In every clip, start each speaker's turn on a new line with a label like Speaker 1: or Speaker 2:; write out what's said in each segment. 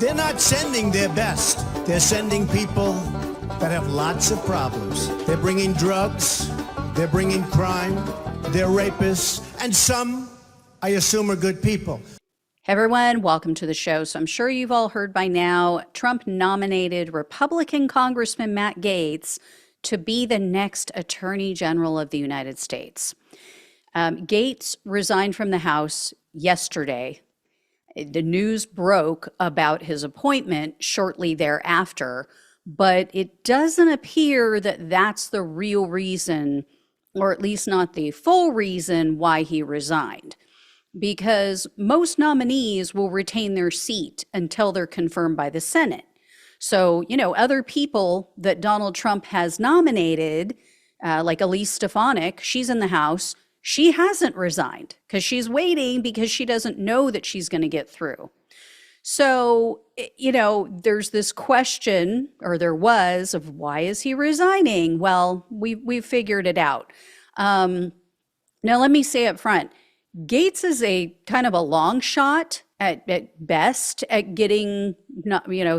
Speaker 1: They're not sending their best. They're sending people that have lots of problems. They're bringing drugs, they're bringing crime, they're rapists, and some, I assume, are good people.
Speaker 2: Hey everyone, welcome to the show. So I'm sure you've all heard by now, Trump nominated Republican Congressman Matt Gaetz to be the next Attorney General of the United States. Gaetz resigned from the House yesterday. The news broke about his appointment shortly thereafter, but it doesn't appear that that's the real reason, or at least not the full reason why he resigned. Because most nominees will retain their seat until they're confirmed by the Senate. So, other people that Donald Trump has nominated, like Elise Stefanik, she's in the House. She hasn't resigned because she's waiting because she doesn't know that she's going to get through. So, there's this question, or there was, of why is he resigning? Well, we've figured it out. Now, let me say up front, Gaetz is a kind of a long shot at best at getting,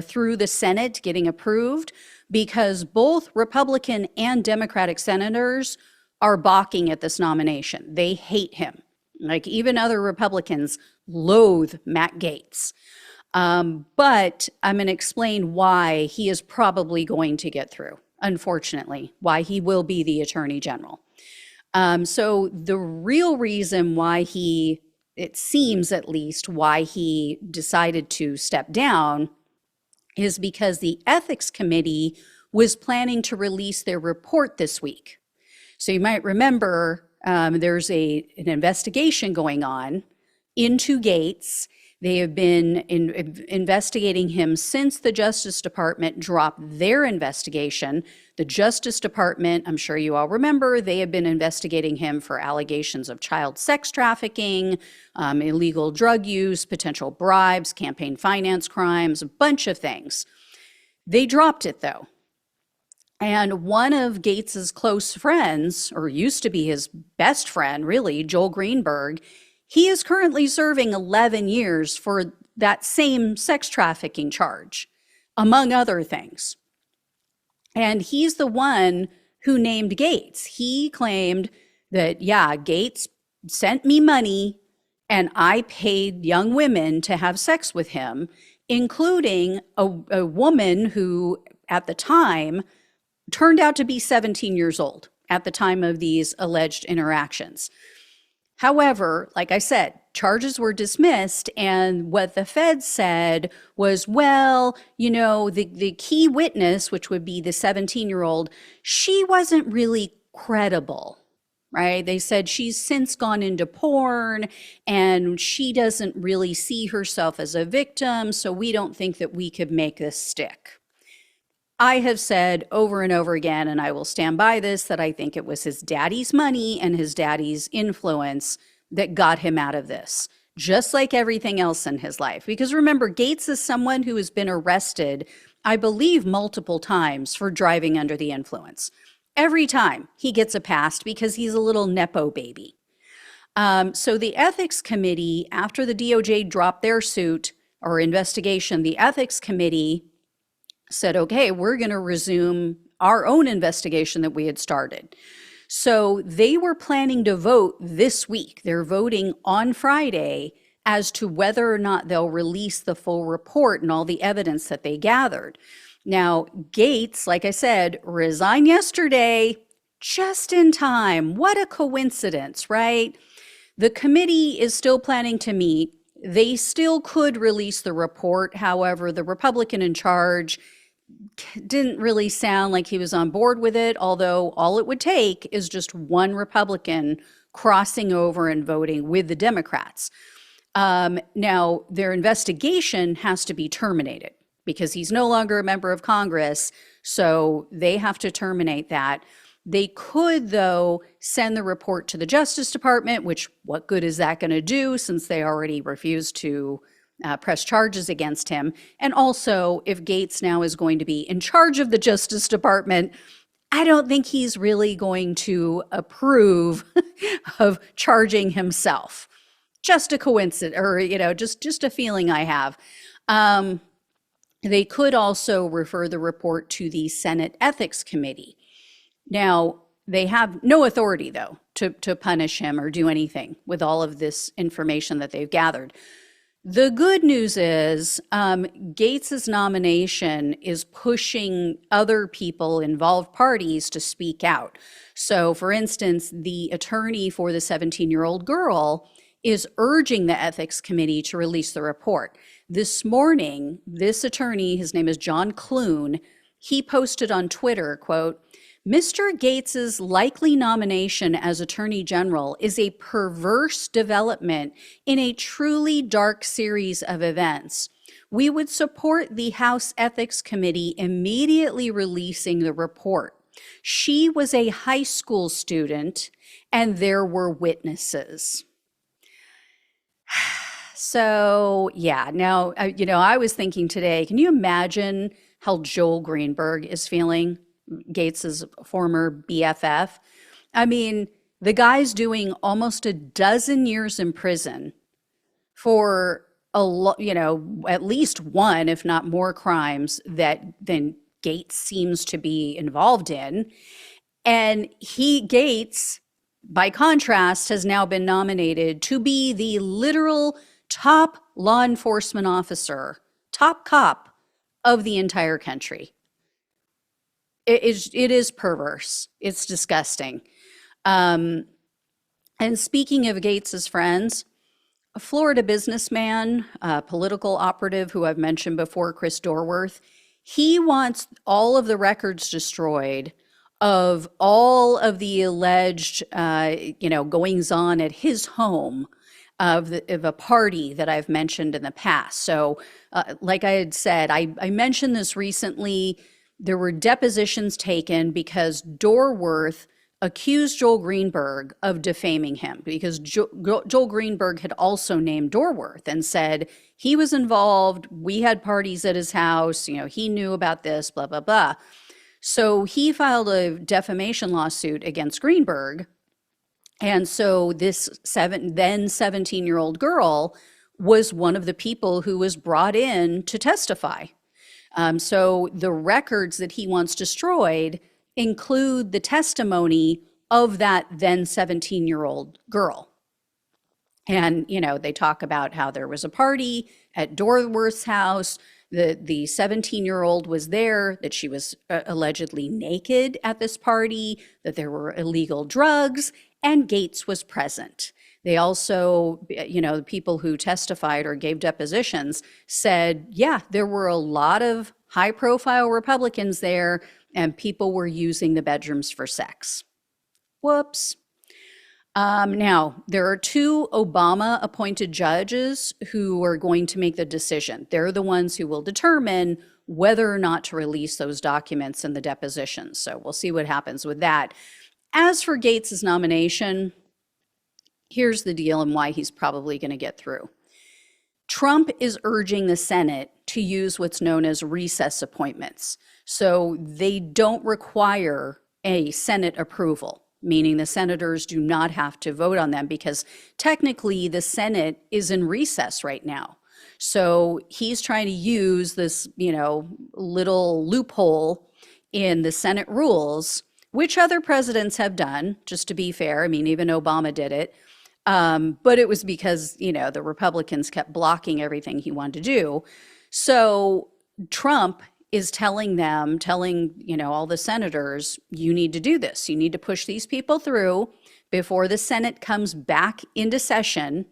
Speaker 2: through the Senate, getting approved, because both Republican and Democratic senators are balking at this nomination. They hate him. Like even other Republicans loathe Matt Gaetz. But I'm going to explain why he is probably going to get through, unfortunately, why he will be the Attorney General. So the real reason why it seems at least, why he decided to step down is because the Ethics Committee was planning to release their report this week. So you might remember there's an investigation going on into Gaetz. They have been investigating him since the Justice Department dropped their investigation. The Justice Department, I'm sure you all remember, they have been investigating him for allegations of child sex trafficking, illegal drug use, potential bribes, campaign finance crimes, a bunch of things. They dropped it though. And one of Gaetz's close friends, or used to be his best friend really, Joel Greenberg, he is currently serving 11 years for that same sex trafficking charge, among other things. And he's the one who named Gaetz. He claimed that, Gaetz sent me money and I paid young women to have sex with him, including a woman who at the time turned out to be 17 years old at the time of these alleged interactions. However, like I said, charges were dismissed, and what the Fed said was, the key witness, which would be the 17-year-old, she wasn't really credible, right? They said she's since gone into porn, and she doesn't really see herself as a victim, so we don't think that we could make this stick. I have said over and over again, and I will stand by this, that I think it was his daddy's money and his daddy's influence that got him out of this, just like everything else in his life. Because remember, Gaetz is someone who has been arrested, I believe, multiple times for driving under the influence. Every time he gets a pass because he's a little Nepo baby. So the Ethics Committee, after the DOJ dropped their suit or investigation, the Ethics Committee said, okay, we're going to resume our own investigation that we had started. So they were planning to vote this week. They're voting on Friday as to whether or not they'll release the full report and all the evidence that they gathered. Now, Gaetz, like I said, resigned yesterday just in time. What a coincidence, right? The committee is still planning to meet. They still could release the report. However, the Republican in charge didn't really sound like he was on board with it, although all it would take is just one Republican crossing over and voting with the Democrats. Now, their investigation has to be terminated because he's no longer a member of Congress, so they have to terminate that. They could, though, send the report to the Justice Department, which what good is that going to do since they already refused to press charges against him? And also, if Gaetz now is going to be in charge of the Justice Department, I don't think he's really going to approve of charging himself. Just a coincidence, or, just a feeling I have. They could also refer the report to the Senate Ethics Committee. Now, they have no authority, though, to punish him or do anything with all of this information that they've gathered. The good news is Gaetz's nomination is pushing other people, involved parties, to speak out. So, for instance, the attorney for the 17-year-old girl is urging the ethics committee to release the report. This morning, this attorney, his name is John Clune, he posted on Twitter, quote, "Mr. Gaetz's likely nomination as Attorney General is a perverse development in a truly dark series of events. We would support the House Ethics Committee immediately releasing the report. She was a high school student and there were witnesses." So, yeah, now, I was thinking today, can you imagine how Joel Greenberg is feeling? Gaetz's former BFF. I mean, the guy's doing almost a dozen years in prison for at least one, if not more, crimes that then Gaetz seems to be involved in. And Gaetz, by contrast, has now been nominated to be the literal top law enforcement officer, top cop of the entire country. It is perverse. It's disgusting. And speaking of Gaetz's friends, a Florida businessman, a political operative who I've mentioned before, Chris Dorworth, he wants all of the records destroyed of all of the alleged, goings on at his home of a party that I've mentioned in the past. So, like I had said, I mentioned this recently. There were depositions taken because Dorworth accused Joel Greenberg of defaming him, because Joel Greenberg had also named Dorworth and said he was involved. We had parties at his house. He knew about this, blah, blah, blah. So he filed a defamation lawsuit against Greenberg. And so this then 17-year-old girl was one of the people who was brought in to testify. So the records that he wants destroyed include the testimony of that then 17-year-old girl. And, they talk about how there was a party at Dorworth's house. The 17-year-old was there, that she was allegedly naked at this party, that there were illegal drugs, and Gaetz was present. They also, the people who testified or gave depositions said, yeah, there were a lot of high-profile Republicans there, and people were using the bedrooms for sex. Whoops. Now, there are two Obama-appointed judges who are going to make the decision. They're the ones who will determine whether or not to release those documents and the depositions. So we'll see what happens with that. As for Gaetz's nomination, here's the deal and why he's probably going to get through. Trump is urging the Senate to use what's known as recess appointments. So they don't require a Senate approval, meaning the senators do not have to vote on them, because technically the Senate is in recess right now. So he's trying to use this, little loophole in the Senate rules, which other presidents have done, just to be fair. I mean, even Obama did it. But it was because, the Republicans kept blocking everything he wanted to do. So Trump is telling all the senators, you need to do this. You need to push these people through before the Senate comes back into session,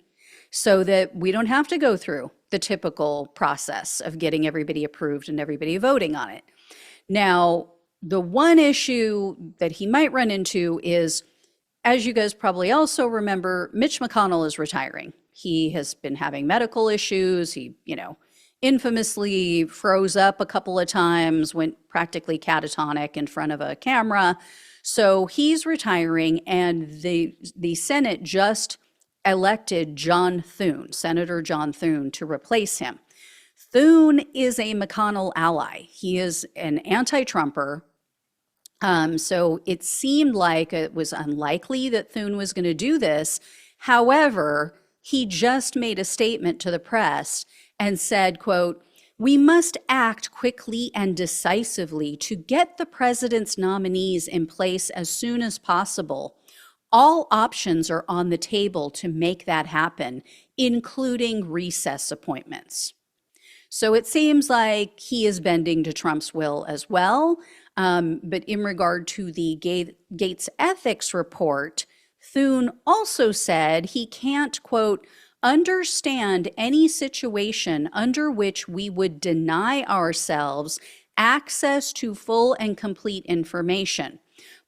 Speaker 2: so that we don't have to go through the typical process of getting everybody approved and everybody voting on it. Now, the one issue that he might run into is, as you guys probably also remember, Mitch McConnell is retiring. He has been having medical issues. He, infamously froze up a couple of times, went practically catatonic in front of a camera. So he's retiring, and the Senate just elected Senator John Thune, to replace him. Thune is a McConnell ally. He is an anti-Trumper. So it seemed like it was unlikely that Thune was going to do this. However, he just made a statement to the press and said, quote, We must act quickly and decisively to get the president's nominees in place as soon as possible. All options are on the table to make that happen, including recess appointments. So it seems like he is bending to Trump's will as well. But in regard to the Gaetz ethics report, Thune also said he can't, quote, understand any situation under which we would deny ourselves access to full and complete information.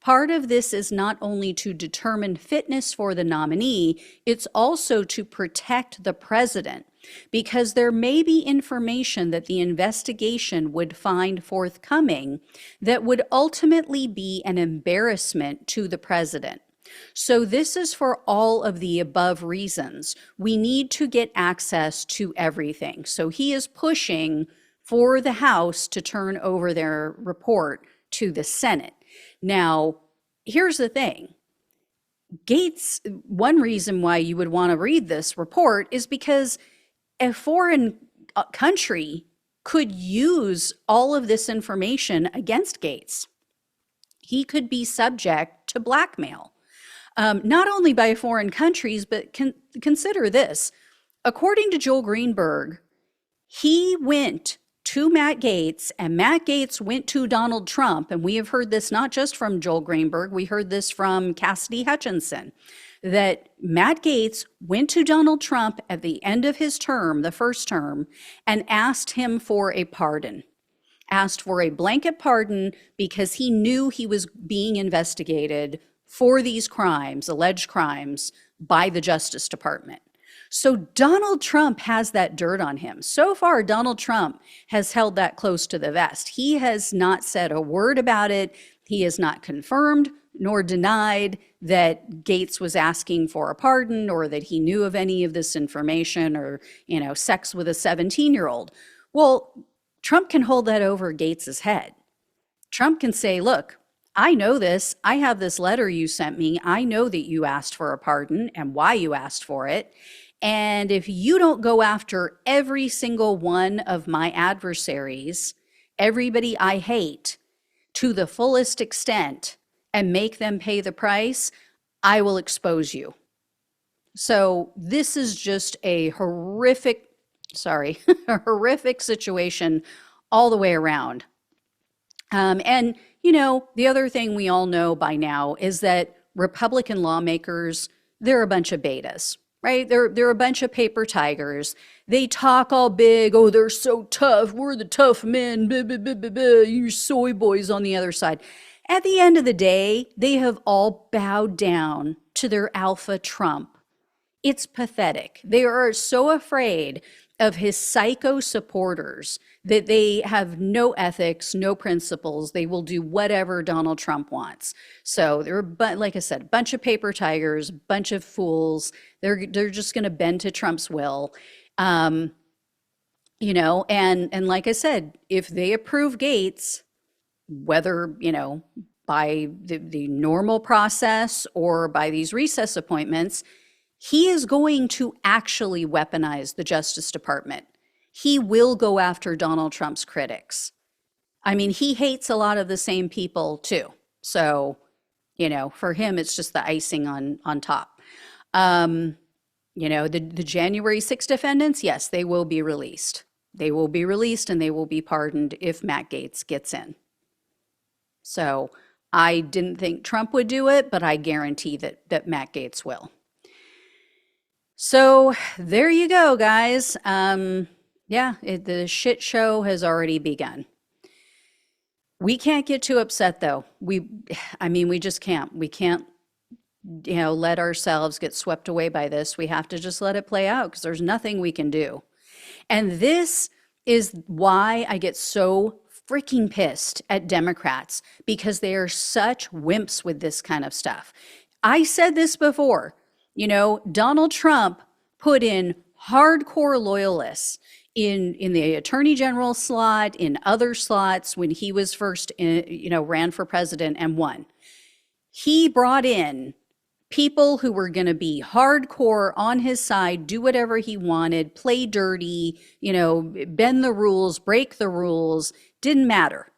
Speaker 2: Part of this is not only to determine fitness for the nominee, it's also to protect the president, because there may be information that the investigation would find forthcoming that would ultimately be an embarrassment to the president. So this is for all of the above reasons. We need to get access to everything. So he is pushing for the House to turn over their report to the Senate. Now, here's the thing. Gaetz, one reason why you would want to read this report is because a foreign country could use all of this information against Gaetz. He could be subject to blackmail, not only by foreign countries, but consider this. According to Joel Greenberg, he went to Matt Gaetz, and Matt Gaetz went to Donald Trump. And we have heard this not just from Joel Greenberg, we heard this from Cassidy Hutchinson, that Matt Gaetz went to Donald Trump at the end of his term, the first term, and asked him for a pardon, asked for a blanket pardon because he knew he was being investigated for these crimes, alleged crimes, by the Justice Department. So Donald Trump has that dirt on him. So far, Donald Trump has held that close to the vest. He has not said a word about it. He has not confirmed nor denied that Gaetz was asking for a pardon or that he knew of any of this information or, sex with a 17-year-old. Well, Trump can hold that over Gaetz's head. Trump can say, look, I know this. I have this letter you sent me. I know that you asked for a pardon and why you asked for it. And if you don't go after every single one of my adversaries, everybody I hate, to the fullest extent and make them pay the price, I will expose you. So this is just a horrific situation all the way around. And, the other thing we all know by now is that Republican lawmakers, they're a bunch of betas. Right? They're a bunch of paper tigers. They talk all big. Oh, they're so tough. We're the tough men. Blah, blah, blah, blah, blah. You soy boys on the other side. At the end of the day, they have all bowed down to their alpha Trump. It's pathetic. They are so afraid of his psycho supporters that they have no ethics, no principles. They will do whatever Donald Trump wants. So they're, like I said, a bunch of paper tigers, a bunch of fools. They're just going to bend to Trump's will. And like I said, if they approve Gaetz, whether, by the normal process or by these recess appointments, he is going to actually weaponize the Justice Department. He will go after Donald Trump's critics. I mean, he hates a lot of the same people too. So, for him, it's just the icing on top. The January 6 defendants, yes, they will be released. They will be released and they will be pardoned if Matt Gaetz gets in. So I didn't think Trump would do it, but I guarantee that Matt Gaetz will. So there you go, guys. The shit show has already begun. We can't get too upset, though. We just can't. We can't, let ourselves get swept away by this. We have to just let it play out because there's nothing we can do. And this is why I get so freaking pissed at Democrats, because they are such wimps with this kind of stuff. I said this before. Donald Trump put in hardcore loyalists in the attorney general slot, in other slots when he was first, ran for president and won. He brought in people who were going to be hardcore on his side, do whatever he wanted, play dirty, bend the rules, break the rules, didn't matter.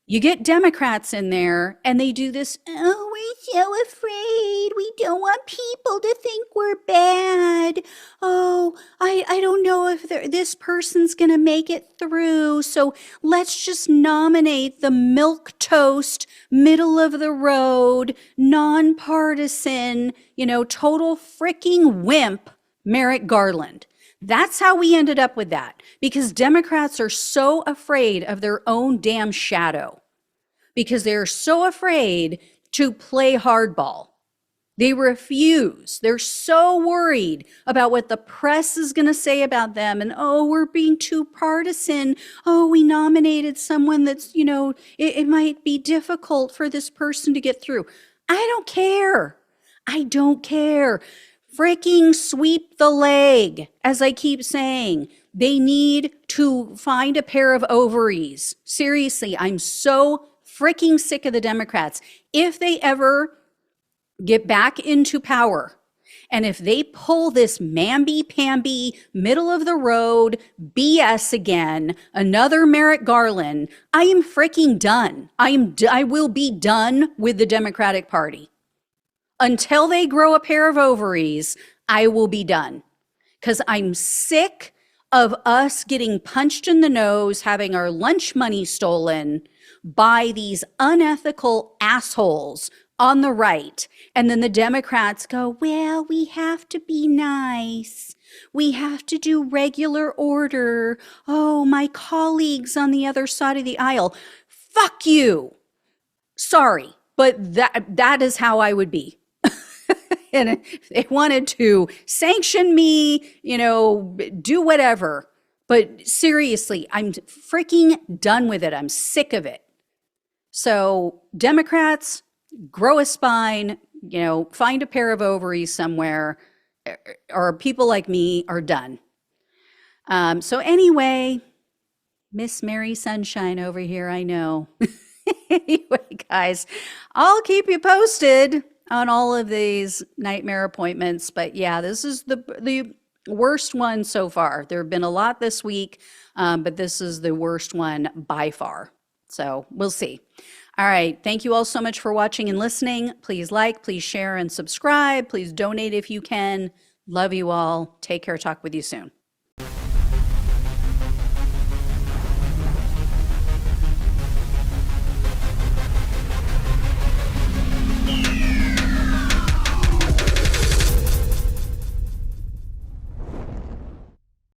Speaker 2: You get Democrats in there and they do this, oh, we're so afraid. We don't want people to think we're bad. Oh, I don't know if this person's going to make it through. So let's just nominate the milquetoast, middle of the road, nonpartisan, total freaking wimp, Merrick Garland. That's how we ended up with that, because Democrats are so afraid of their own damn shadow, because they're so afraid to play hardball. They refuse. They're so worried about what the press is going to say about them. And, oh, we're being too partisan. Oh, we nominated someone that's, it might be difficult for this person to get through. I don't care. I don't care. Freaking sweep the leg, as I keep saying. They need to find a pair of ovaries. Seriously, I'm so freaking sick of the Democrats. If they ever get back into power, and if they pull this mamby-pamby, middle of the road BS again, another Merrick Garland, I am freaking done. I will be done with the Democratic Party. Until they grow a pair of ovaries, I will be done. Because I'm sick of us getting punched in the nose, having our lunch money stolen by these unethical assholes on the right. And then the Democrats go, well, we have to be nice. We have to do regular order. Oh, my colleagues on the other side of the aisle. Fuck you. Sorry, but that is how I would be. And if they wanted to sanction me, do whatever. But seriously, I'm freaking done with it. I'm sick of it. So Democrats, grow a spine, find a pair of ovaries somewhere, or people like me are done. So anyway, Miss Mary Sunshine over here, I know. Anyway, guys, I'll keep you posted on all of these nightmare appointments. But yeah, this is the worst one so far. There have been a lot this week, but this is the worst one by far. So we'll see. All right. Thank you all so much for watching and listening. Please like, please share and subscribe. Please donate if you can. Love you all. Take care. Talk with you soon.